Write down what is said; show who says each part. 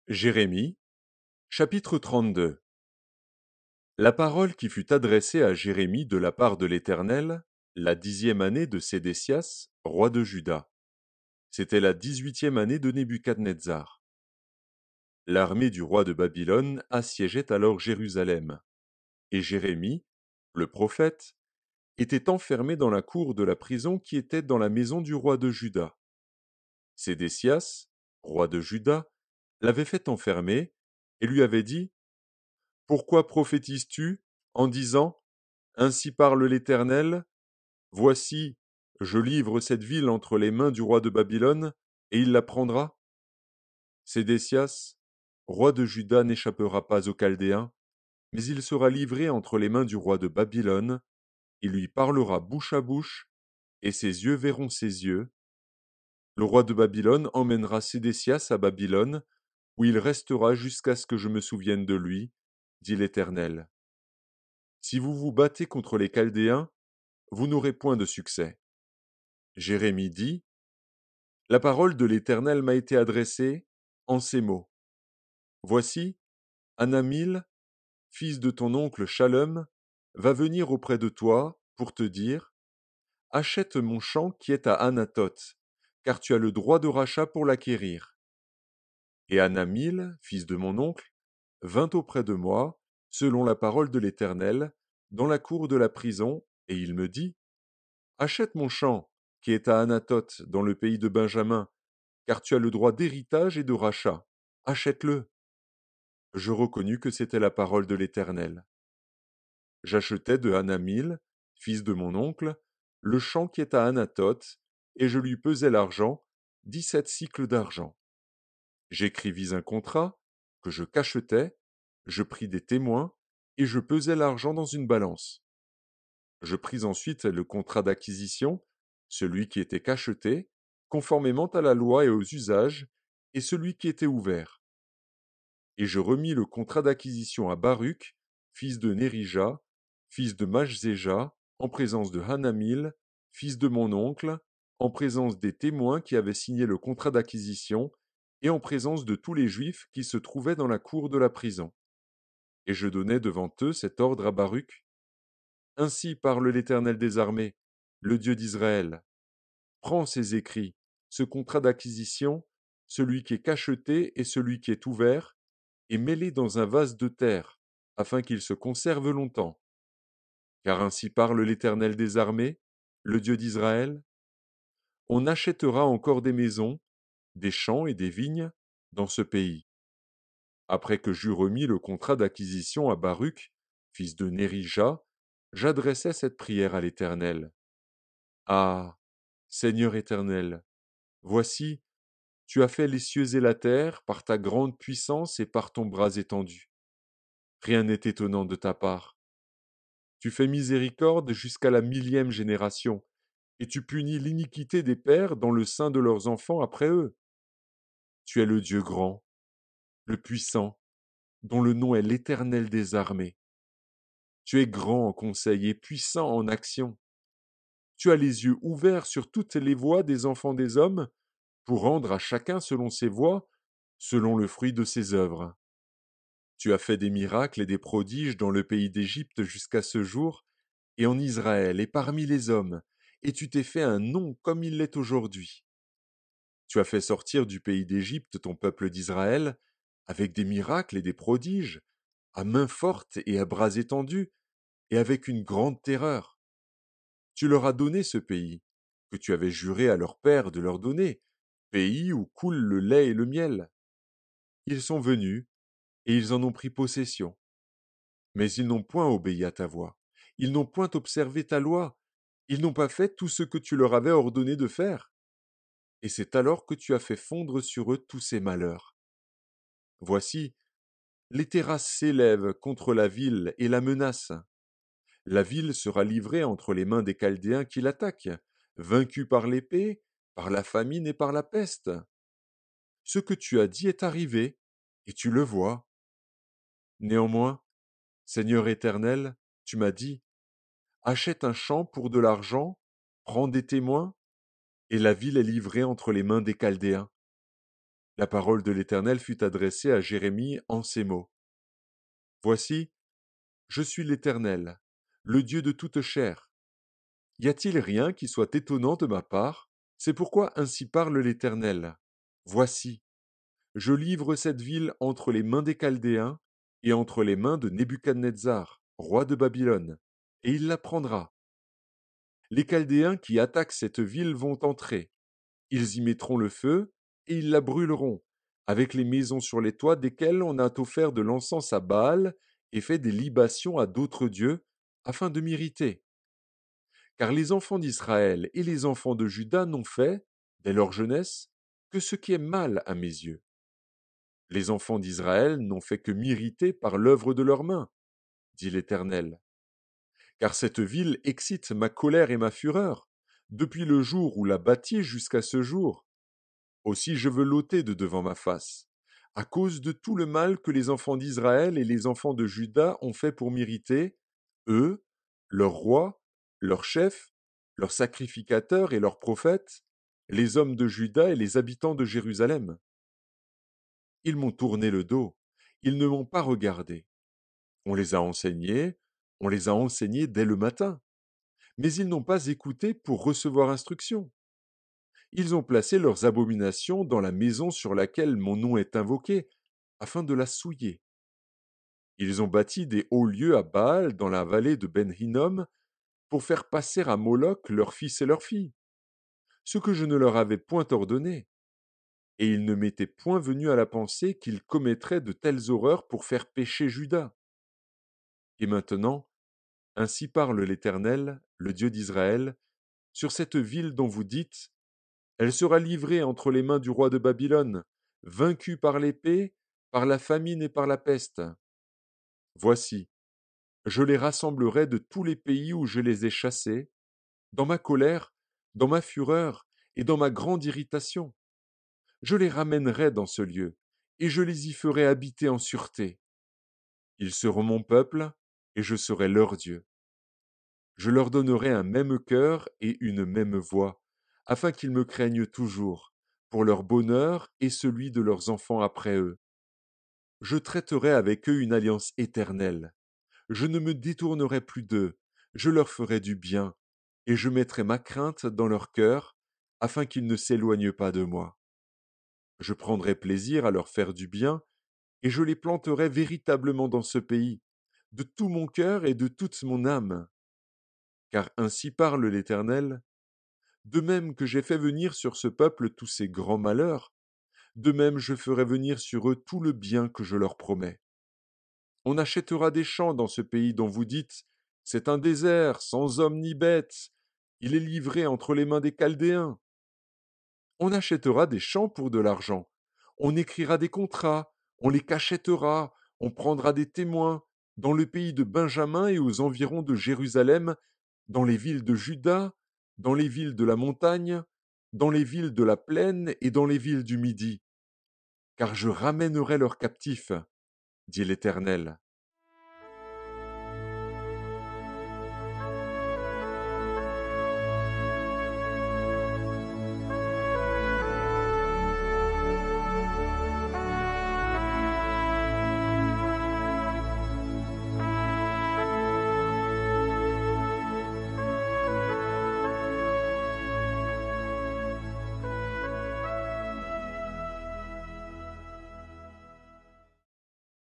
Speaker 1: Jérémie, chapitre 32. La parole qui fut adressée à Jérémie de la part de l'Éternel, la 10e année de Sédécias, roi de Juda. C'était la 18e année de Nebuchadnezzar. L'armée du roi de Babylone assiégeait alors Jérusalem. Et Jérémie, le prophète, était enfermé dans la cour de la prison qui était dans la maison du roi de Juda. Sédécias, roi de Juda, l'avait fait enfermer et lui avait dit: Pourquoi prophétises-tu en disant: Ainsi parle l'Éternel, voici, je livre cette ville entre les mains du roi de Babylone, et il la prendra? Sédécias, roi de Juda, n'échappera pas aux Chaldéens, mais il sera livré entre les mains du roi de Babylone, il lui parlera bouche à bouche, et ses yeux verront ses yeux. Le roi de Babylone emmènera Sédécias à Babylone, où il restera jusqu'à ce que je me souvienne de lui, dit l'Éternel. Si vous vous battez contre les Chaldéens, vous n'aurez point de succès. Jérémie dit: La parole de l'Éternel m'a été adressée en ces mots. Voici, Anamil, fils de ton oncle Shalom, va venir auprès de toi pour te dire: Achète mon champ qui est à Anathoth, car tu as le droit de rachat pour l'acquérir. Et Anamil, fils de mon oncle, vint auprès de moi, selon la parole de l'Éternel, dans la cour de la prison, et il me dit: Achète mon champ, qui est à Anathoth, dans le pays de Benjamin, car tu as le droit d'héritage et de rachat. Achète-le. Je reconnus que c'était la parole de l'Éternel. J'achetai de Hanamil, fils de mon oncle, le champ qui est à Anathoth, et je lui pesai l'argent, 17 d'argent. J'écrivis un contrat, que je cachetai, je pris des témoins, et je pesai l'argent dans une balance. Je pris ensuite le contrat d'acquisition, celui qui était cacheté, conformément à la loi et aux usages, et celui qui était ouvert. Et je remis le contrat d'acquisition à Baruch, fils de Nérija, fils de Majzéja, en présence de Hanamil, fils de mon oncle, en présence des témoins qui avaient signé le contrat d'acquisition, et en présence de tous les Juifs qui se trouvaient dans la cour de la prison. Et je donnai devant eux cet ordre à Baruch: Ainsi parle l'Éternel des armées, le Dieu d'Israël. Prends ces écrits, ce contrat d'acquisition, celui qui est cacheté et celui qui est ouvert, et mets-les dans un vase de terre, afin qu'ils se conservent longtemps. Car ainsi parle l'Éternel des armées, le Dieu d'Israël: On achètera encore des maisons, des champs et des vignes dans ce pays. Après que j'eus remis le contrat d'acquisition à Baruch, fils de Nérija, j'adressai cette prière à l'Éternel. Ah, Seigneur éternel, voici, tu as fait les cieux et la terre par ta grande puissance et par ton bras étendu. Rien n'est étonnant de ta part. Tu fais miséricorde jusqu'à la 1000e génération, et tu punis l'iniquité des pères dans le sein de leurs enfants après eux. Tu es le Dieu grand, le puissant, dont le nom est l'Éternel des armées. Tu es grand en conseil et puissant en action. Tu as les yeux ouverts sur toutes les voies des enfants des hommes, pour rendre à chacun selon ses voies, selon le fruit de ses œuvres. Tu as fait des miracles et des prodiges dans le pays d'Égypte jusqu'à ce jour, et en Israël et parmi les hommes, et tu t'es fait un nom comme il l'est aujourd'hui. Tu as fait sortir du pays d'Égypte ton peuple d'Israël, avec des miracles et des prodiges, à main forte et à bras étendus, et avec une grande terreur. Tu leur as donné ce pays, que tu avais juré à leur père de leur donner, pays où coule le lait et le miel. Ils sont venus, et ils en ont pris possession. Mais ils n'ont point obéi à ta voix, ils n'ont point observé ta loi, ils n'ont pas fait tout ce que tu leur avais ordonné de faire. Et c'est alors que tu as fait fondre sur eux tous ces malheurs. Voici, les terrasses s'élèvent contre la ville et la menacent. La ville sera livrée entre les mains des Chaldéens qui l'attaquent, vaincue par l'épée, par la famine et par la peste. Ce que tu as dit est arrivé, et tu le vois. Néanmoins, Seigneur éternel, tu m'as dit: Achète un champ pour de l'argent, prends des témoins, et la ville est livrée entre les mains des Chaldéens. La parole de l'Éternel fut adressée à Jérémie en ces mots. Voici, je suis l'Éternel, le Dieu de toute chair. Y a-t-il rien qui soit étonnant de ma part? C'est pourquoi ainsi parle l'Éternel. Voici, je livre cette ville entre les mains des Chaldéens et entre les mains de Nebuchadnezzar, roi de Babylone, et il la prendra. Les Chaldéens qui attaquent cette ville vont entrer. Ils y mettront le feu et ils la brûleront, avec les maisons sur les toits desquelles on a offert de l'encens à Baal et fait des libations à d'autres dieux, afin de m'irriter. Car les enfants d'Israël et les enfants de Juda n'ont fait, dès leur jeunesse, que ce qui est mal à mes yeux. Les enfants d'Israël n'ont fait que m'irriter par l'œuvre de leurs mains, dit l'Éternel. Car cette ville excite ma colère et ma fureur, depuis le jour où la bâtis jusqu'à ce jour. Aussi je veux l'ôter de devant ma face, à cause de tout le mal que les enfants d'Israël et les enfants de Juda ont fait pour m'irriter, eux, leurs rois, leurs chefs, leurs sacrificateurs et leurs prophètes, les hommes de Juda et les habitants de Jérusalem. Ils m'ont tourné le dos, ils ne m'ont pas regardé. On les a enseignés dès le matin, mais ils n'ont pas écouté pour recevoir instruction. Ils ont placé leurs abominations dans la maison sur laquelle mon nom est invoqué, afin de la souiller. Ils ont bâti des hauts lieux à Baal dans la vallée de Ben Hinnom pour faire passer à Moloch leurs fils et leurs filles, ce que je ne leur avais point ordonné. Et il ne m'était point venu à la pensée qu'ils commettraient de telles horreurs pour faire pécher Juda. Et maintenant, ainsi parle l'Éternel, le Dieu d'Israël, sur cette ville dont vous dites, elle sera livrée entre les mains du roi de Babylone, vaincue par l'épée, par la famine et par la peste. Voici, je les rassemblerai de tous les pays où je les ai chassés, dans ma colère, dans ma fureur et dans ma grande irritation. Je les ramènerai dans ce lieu, et je les y ferai habiter en sûreté. Ils seront mon peuple, et je serai leur Dieu. Je leur donnerai un même cœur et une même voix, afin qu'ils me craignent toujours, pour leur bonheur et celui de leurs enfants après eux. Je traiterai avec eux une alliance éternelle. Je ne me détournerai plus d'eux, je leur ferai du bien, et je mettrai ma crainte dans leur cœur, afin qu'ils ne s'éloignent pas de moi. Je prendrai plaisir à leur faire du bien, et je les planterai véritablement dans ce pays, de tout mon cœur et de toute mon âme. Car ainsi parle l'Éternel, de même que j'ai fait venir sur ce peuple tous ces grands malheurs, de même je ferai venir sur eux tout le bien que je leur promets. On achètera des champs dans ce pays dont vous dites, c'est un désert, sans homme ni bête, il est livré entre les mains des Chaldéens. On achètera des champs pour de l'argent, on écrira des contrats, on les cachètera, on prendra des témoins, dans le pays de Benjamin et aux environs de Jérusalem, dans les villes de Juda, dans les villes de la montagne, dans les villes de la plaine et dans les villes du Midi. Car je ramènerai leurs captifs, dit l'Éternel.